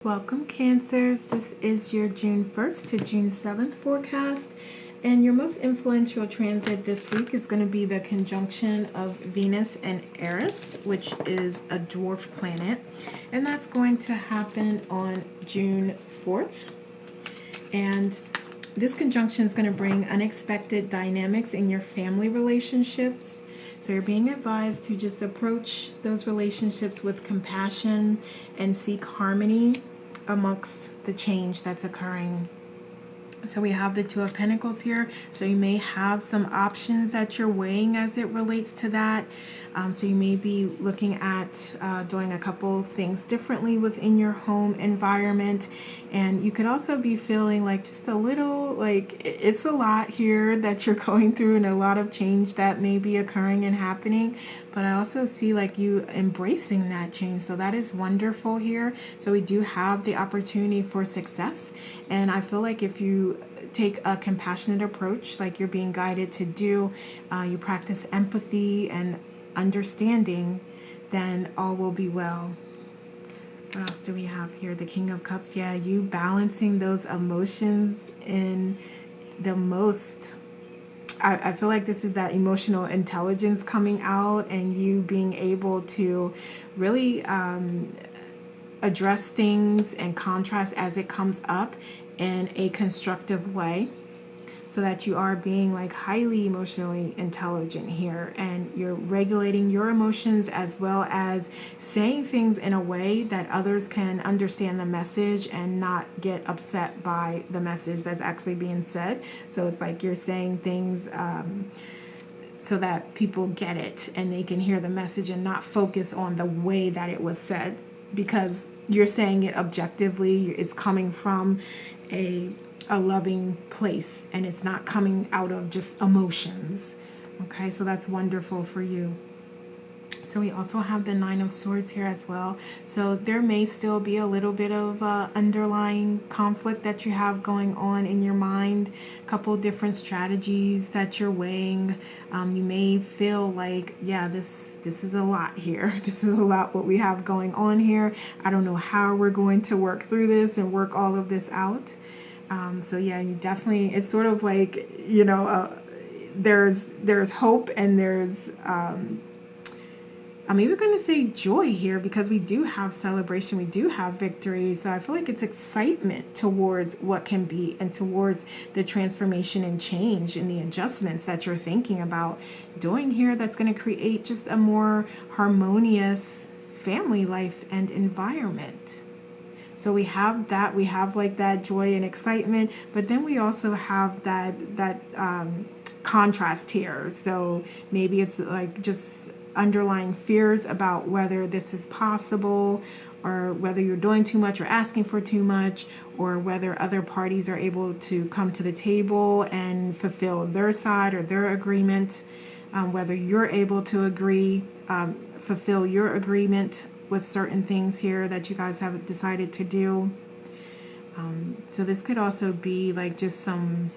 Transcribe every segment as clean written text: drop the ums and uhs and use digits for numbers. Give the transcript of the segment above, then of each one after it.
Welcome, Cancers. This is your June 1st to June 7th forecast. And your most influential transit this week is going to be the conjunction of Venus and Eris, which is a dwarf planet. And that's going to happen on June 4th. And this conjunction is going to bring unexpected dynamics in your family relationships. So you're being advised to just approach those relationships with compassion and seek harmony amongst the change that's occurring. So we have the Two of Pentacles here. So you may have some options that you're weighing as it relates to that. So you may be looking at doing a couple things differently within your home environment. And you could also be feeling like just a little, like it's a lot here that you're going through and a lot of change that may be occurring and happening. But I also see like you embracing that change. So that is wonderful here. So we do have the opportunity for success. And I feel like if you take a compassionate approach like you're being guided to do, you practice empathy and understanding, then all will be well. What else do we have here? The King of Cups. Yeah, you balancing those emotions in the most. I feel like this is that emotional intelligence coming out and you being able to really address things and contrast as it comes up in a constructive way, so that you are being like highly emotionally intelligent here, and you're regulating your emotions as well as saying things in a way that others can understand the message and not get upset by the message that's actually being said. So it's like you're saying things so that people get it and they can hear the message and not focus on the way that it was said, because you're saying it objectively. It's coming from a loving place and it's not coming out of just emotions. Okay, so that's wonderful for you. So we also have the Nine of Swords here as well. So there may still be a little bit of underlying conflict that you have going on in your mind. A couple different strategies that you're weighing. You may feel like, yeah, this is a lot here. This is a lot what we have going on here. I don't know how we're going to work through this and work all of this out. So yeah, you definitely, it's sort of like, you know, there's hope and there's I'm even going to say joy here, because we do have celebration, we do have victory. So I feel like it's excitement towards what can be and towards the transformation and change and the adjustments that you're thinking about doing here that's going to create just a more harmonious family life and environment. So we have that, we have like that joy and excitement, but then we also have that contrast here. So maybe it's like just underlying fears about whether this is possible, or whether you're doing too much or asking for too much, or whether other parties are able to come to the table and fulfill their side or their agreement, whether you're able to agree, fulfill your agreement with certain things here that you guys have decided to do. So this could also be like just some,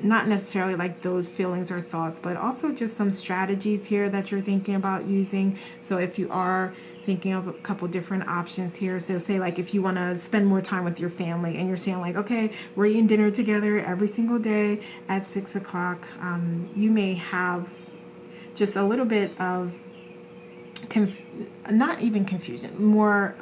not necessarily like those feelings or thoughts, but also just some strategies here that you're thinking about using. So if you are thinking of a couple different options here, so say like if you want to spend more time with your family and you're saying like, okay, we're eating dinner together every single day at 6 o'clock, you may have just a little bit of not even confusion, more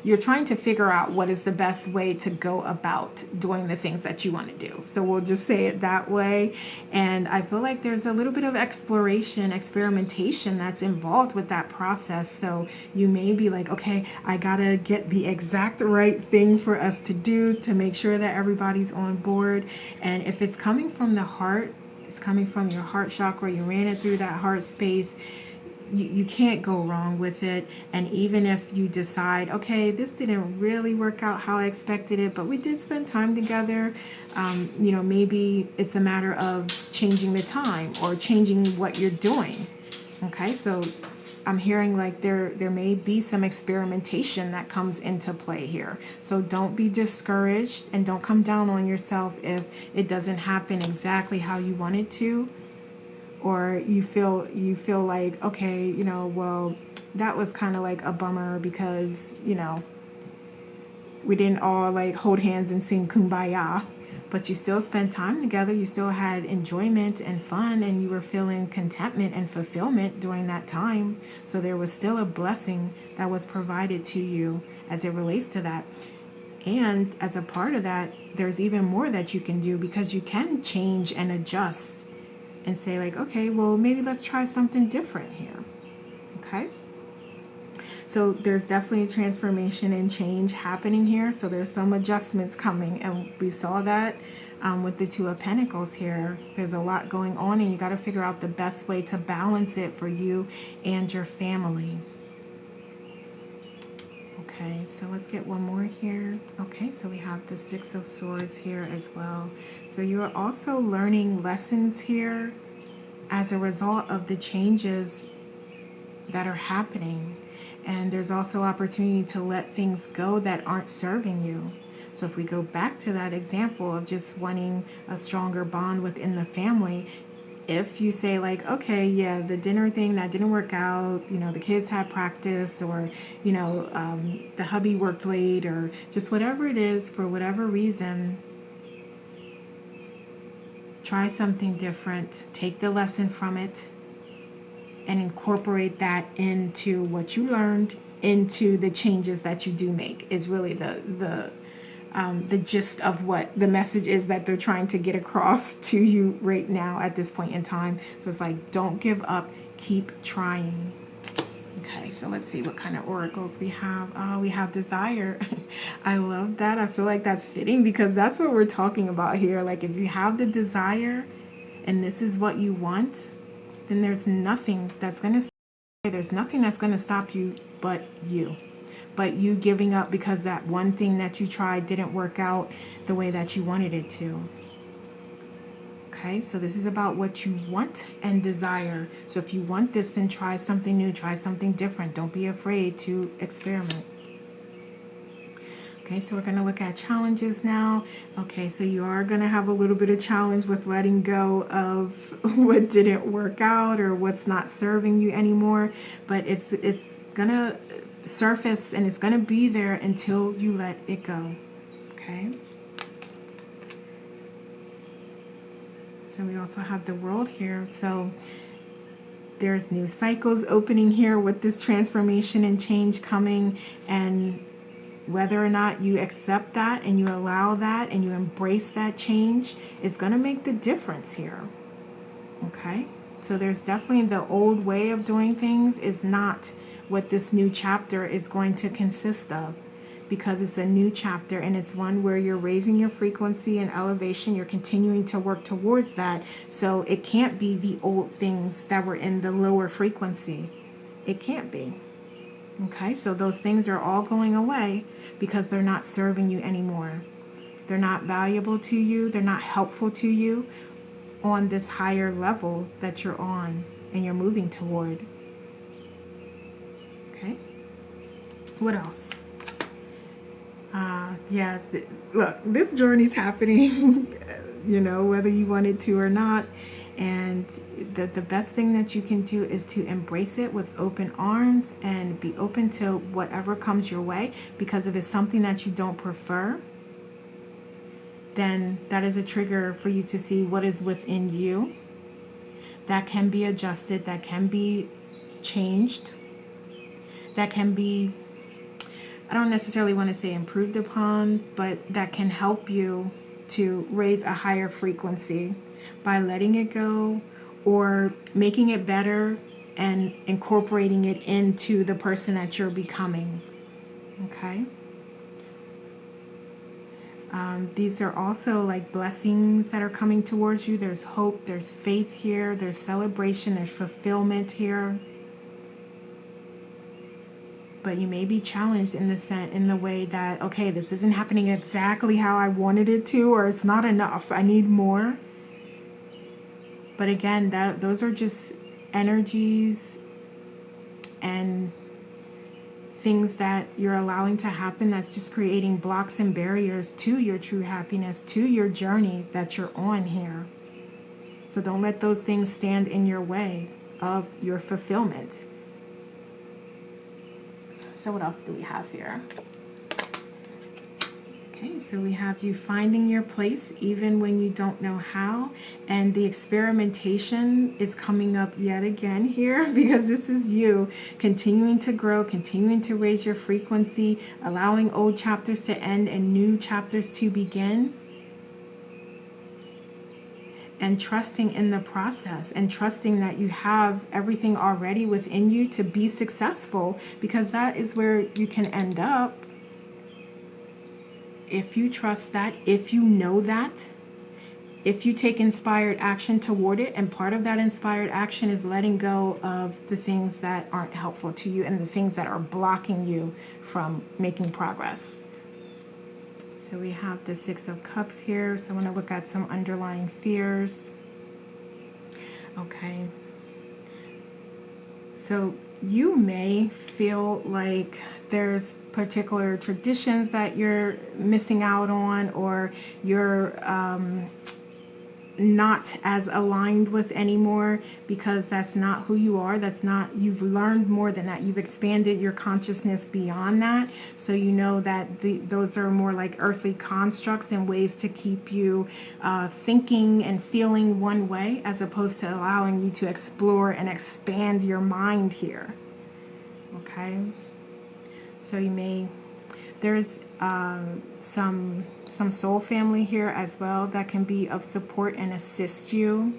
you're trying to figure out what is the best way to go about doing the things that you want to do. So we'll just say it that way. And I feel like there's a little bit of experimentation that's involved with that process. So you may be like, okay, I gotta get the exact right thing for us to do to make sure that everybody's on board. And if it's coming from the heart, it's coming from your heart chakra, you ran it through that heart space, you can't go wrong with it. And even if you decide, okay, this didn't really work out how I expected it, but we did spend time together, you know, maybe it's a matter of changing the time or changing what you're doing. Okay, so I'm hearing like there may be some experimentation that comes into play here. So don't be discouraged and don't come down on yourself if it doesn't happen exactly how you want it to. Or you feel like, okay, you know, well, that was kind of like a bummer because, you know, we didn't all like hold hands and sing Kumbaya, but you still spent time together. You still had enjoyment and fun, and you were feeling contentment and fulfillment during that time. So there was still a blessing that was provided to you as it relates to that. And as a part of that, there's even more that you can do, because you can change and adjust and say like, okay, well, maybe let's try something different here. Okay. So there's definitely a transformation and change happening here. So there's some adjustments coming, and we saw that with the Two of Pentacles here. There's a lot going on, and you got to figure out the best way to balance it for you and your family. Okay, so let's get one more here. Okay, so we have the Six of Swords here as well. So you're also learning lessons here as a result of the changes that are happening. And there's also opportunity to let things go that aren't serving you. So if we go back to that example of just wanting a stronger bond within the family, if you say like, okay, yeah, the dinner thing that didn't work out, you know, the kids had practice, or, you know, the hubby worked late, or just whatever it is, for whatever reason, try something different, take the lesson from it, and incorporate that into what you learned, into the changes that you do make, is really the gist of what the message is that they're trying to get across to you right now at this point in time. So it's like, don't give up, keep trying. Okay, so let's see what kind of oracles we have. We have desire. I love that. I feel like that's fitting, because that's what we're talking about here. Like, if you have the desire and this is what you want, then there's nothing that's going to stop you but you. But you giving up because that one thing that you tried didn't work out the way that you wanted it to. Okay, so this is about what you want and desire. So if you want this, then try something new, try something different. Don't be afraid to experiment. Okay, so we're going to look at challenges now. Okay, so you are going to have a little bit of challenge with letting go of what didn't work out or what's not serving you anymore. But it's going to surface, and it's going to be there until you let it go. Okay. So we also have the World here. So there's new cycles opening here with this transformation and change coming, and whether or not you accept that and you allow that and you embrace that change is going to make the difference here. Okay? So there's definitely the old way of doing things is not what this new chapter is going to consist of, because it's a new chapter, and it's one where you're raising your frequency and elevation. You're continuing to work towards that. So it can't be the old things that were in the lower frequency. It can't be. Okay, so those things are all going away because they're not serving you anymore. They're not valuable to you. They're not helpful to you on this higher level that you're on and you're moving toward. Okay, what else? Yeah, look, this journey's happening, you know, whether you want it to or not. And the best thing that you can do is to embrace it with open arms and be open to whatever comes your way. Because if it's something that you don't prefer, then that is a trigger for you to see what is within you that can be adjusted, that can be changed, that can be, I don't necessarily want to say improved upon, but that can help you to raise a higher frequency by letting it go or making it better and incorporating it into the person that you're becoming. Okay? These are also like blessings that are coming towards you. There's hope, there's faith here, there's celebration, there's fulfillment here. But you may be challenged in the way that, okay, this isn't happening exactly how I wanted it to, or it's not enough. I need more. But again, those are just energies and things that you're allowing to happen that's just creating blocks and barriers to your true happiness, to your journey that you're on here. So don't let those things stand in your way of your fulfillment. So what else do we have here? Okay, so we have you finding your place even when you don't know how, and the experimentation is coming up yet again here because this is you continuing to grow, continuing to raise your frequency, allowing old chapters to end and new chapters to begin, and trusting in the process and trusting that you have everything already within you to be successful, because that is where you can end up. If you trust that, if you know that, if you take inspired action toward it, and part of that inspired action is letting go of the things that aren't helpful to you and the things that are blocking you from making progress. So we have the Six of Cups here. So I want to look at some underlying fears. Okay. So you may feel like there's particular traditions that you're missing out on, or you're not as aligned with anymore, because that's not who you are. That's not, you've learned more than that. You've expanded your consciousness beyond that. So you know that those are more like earthly constructs and ways to keep you thinking and feeling one way, as opposed to allowing you to explore and expand your mind here. Okay. So you may, there's some soul family here as well that can be of support and assist you.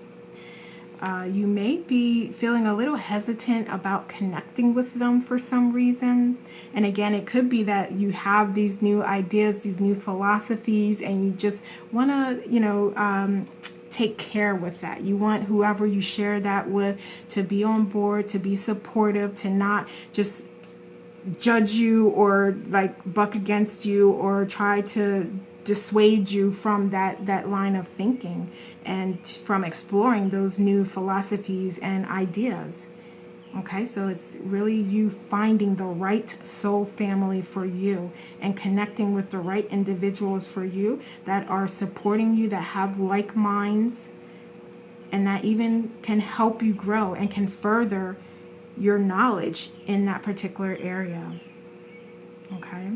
You may be feeling a little hesitant about connecting with them for some reason. And again, it could be that you have these new ideas, these new philosophies, and you just want to, take care with that. You want whoever you share that with to be on board, to be supportive, to not just judge you or like buck against you or try to dissuade you from that line of thinking and from exploring those new philosophies and ideas. Okay, so it's really you finding the right soul family for you and connecting with the right individuals for you that are supporting you, that have like minds, and that even can help you grow and can further your knowledge in that particular area. Okay.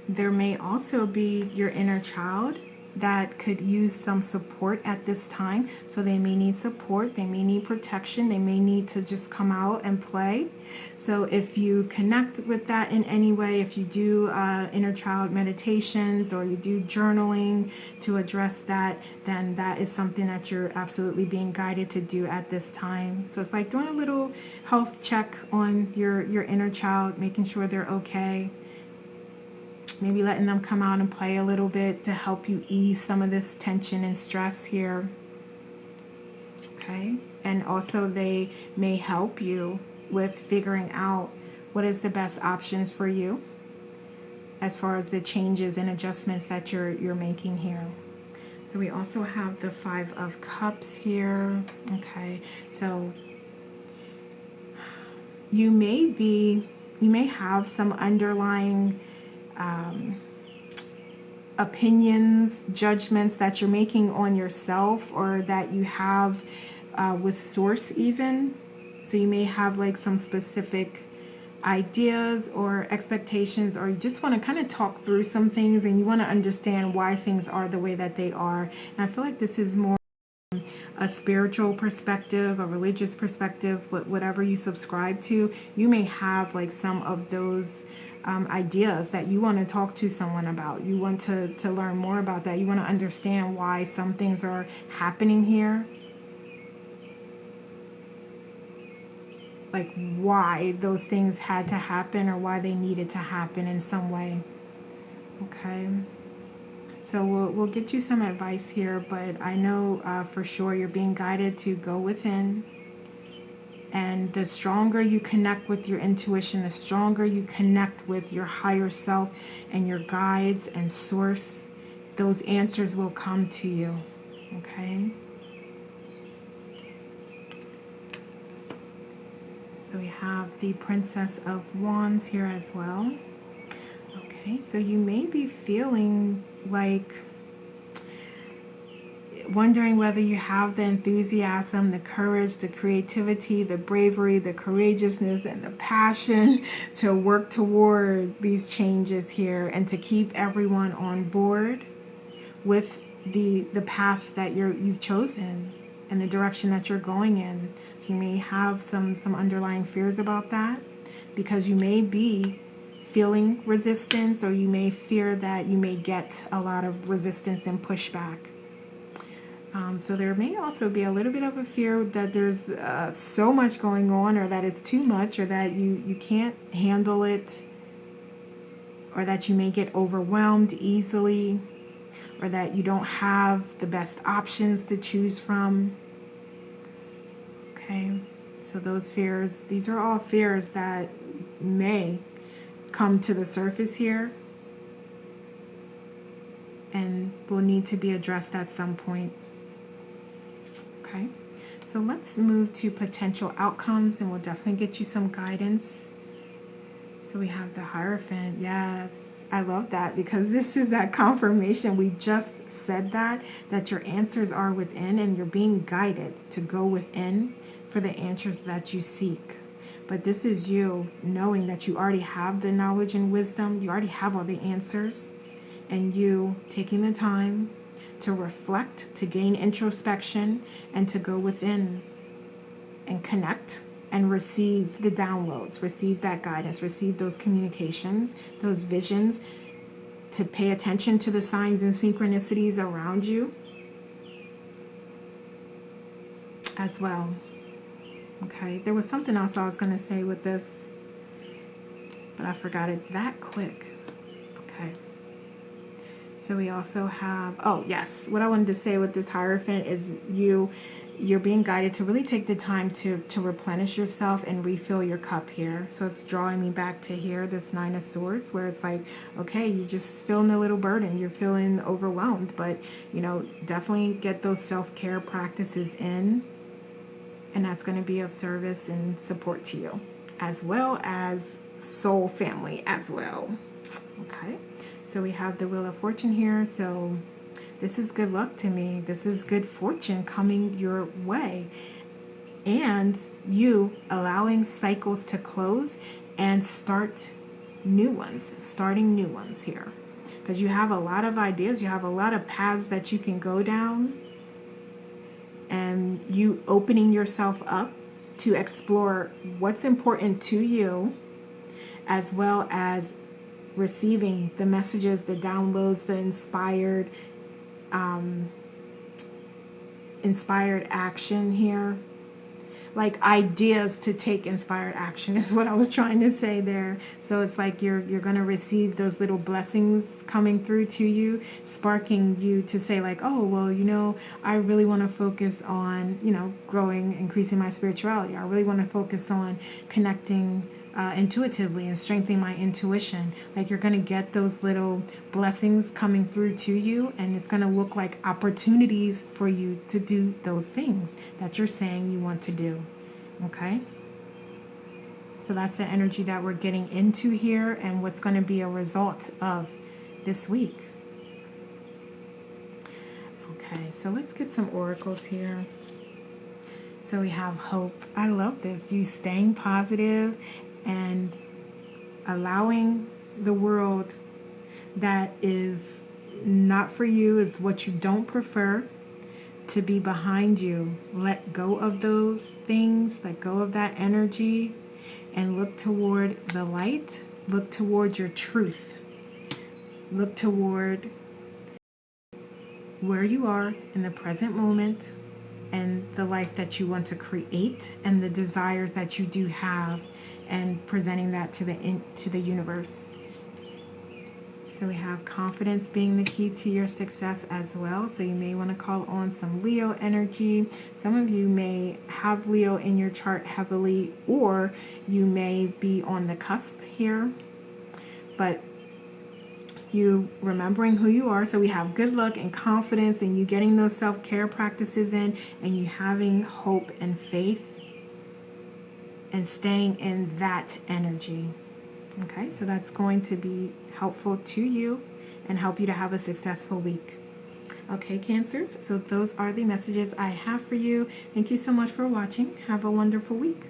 There may also be your inner child that could use some support at this time. So they may need support, they may need protection, they may need to just come out and play. So if you connect with that in any way, if you do inner child meditations or you do journaling to address that, then that is something that you're absolutely being guided to do at this time. So it's like doing a little health check on your inner child, making sure they're okay. Maybe letting them come out and play a little bit to help you ease some of this tension and stress here. Okay. And also they may help you with figuring out what is the best options for you as far as the changes and adjustments that you're making here. So we also have the Five of Cups here. Okay. So you may have some underlying opinions, judgments that you're making on yourself, or that you have with source even. So you may have like some specific ideas or expectations, or you just want to kind of talk through some things and you want to understand why things are the way that they are. And I feel like this is more a spiritual perspective, a religious perspective, whatever you subscribe to. You may have like some of those ideas that you want to talk to someone about. You want to learn more about that. You want to understand why some things are happening here. Like why those things had to happen or why they needed to happen in some way. Okay. So we'll get you some advice here, but I know for sure you're being guided to go within. And the stronger you connect with your intuition, the stronger you connect with your higher self and your guides and source, those answers will come to you. Okay? So we have the Princess of Wands here as well. Okay, so you may be feeling like wondering whether you have the enthusiasm, the courage, the creativity, the bravery, the courageousness, and the passion to work toward these changes here and to keep everyone on board with the path that you've chosen and the direction that you're going in. So you may have some underlying fears about that because you may be feeling resistance, or you may fear that you may get a lot of resistance and pushback. So there may also be a little bit of a fear that there's so much going on, or that it's too much, or that you can't handle it, or that you may get overwhelmed easily, or that you don't have the best options to choose from. Okay, so those fears, these are all fears that may come to the surface here and will need to be addressed at some point. Okay, so let's move to potential outcomes, and we'll definitely get you some guidance. So we have the Hierophant. Yes, I love that, because this is that confirmation. We just said that your answers are within, and you're being guided to go within for the answers that you seek. But this is you knowing that you already have the knowledge and wisdom. You already have all the answers. And you taking the time to reflect, to gain introspection, and to go within and connect and receive the downloads, receive that guidance, receive those communications, those visions, to pay attention to the signs and synchronicities around you as well. Okay, there was something else I was going to say with this, but I forgot it that quick. Okay. So we also have, oh yes, what I wanted to say with this Hierophant is you're being guided to really take the time to replenish yourself and refill your cup here. So it's drawing me back to here, this Nine of Swords, where it's like, okay, you're just feeling a little burden, you're feeling overwhelmed, but definitely get those self-care practices in. And that's going to be of service and support to you, as well as soul family as well. Okay, so we have the Wheel of Fortune here. So this is good luck to me. This is good fortune coming your way. And you allowing cycles to close and start new ones, starting new ones here. Because you have a lot of ideas. You have a lot of paths that you can go down. And you opening yourself up to explore what's important to you, as well as receiving the messages, the downloads, the inspired action here. Like ideas to take inspired action is what I was trying to say there. So it's like you're going to receive those little blessings coming through to you, sparking you to say like, oh, well, I really want to focus on, growing, increasing my spirituality. I really want to focus on connecting intuitively and strengthening my intuition. Like you're going to get those little blessings coming through to you, and it's going to look like opportunities for you to do those things that you're saying you want to do. Okay, so that's the energy that we're getting into here, and what's going to be a result of this week. Okay, so let's get some oracles here. So we have hope. I love this. You staying positive and allowing the world that is not for you, is what you don't prefer, to be behind you. Let go of those things, let go of that energy, and look toward the light. Look toward your truth. Look toward where you are in the present moment, and the life that you want to create, and the desires that you do have, and presenting that to the universe. So we have confidence being the key to your success as well. So you may want to call on some Leo energy. Some of you may have Leo in your chart heavily, or you may be on the cusp here. But you remembering who you are. So we have good luck and confidence, and you getting those self-care practices in, and you having hope and faith and staying in that energy. Okay, so that's going to be helpful to you and help you to have a successful week. Okay, Cancers, so those are the messages I have for you. Thank you so much for watching. Have a wonderful week.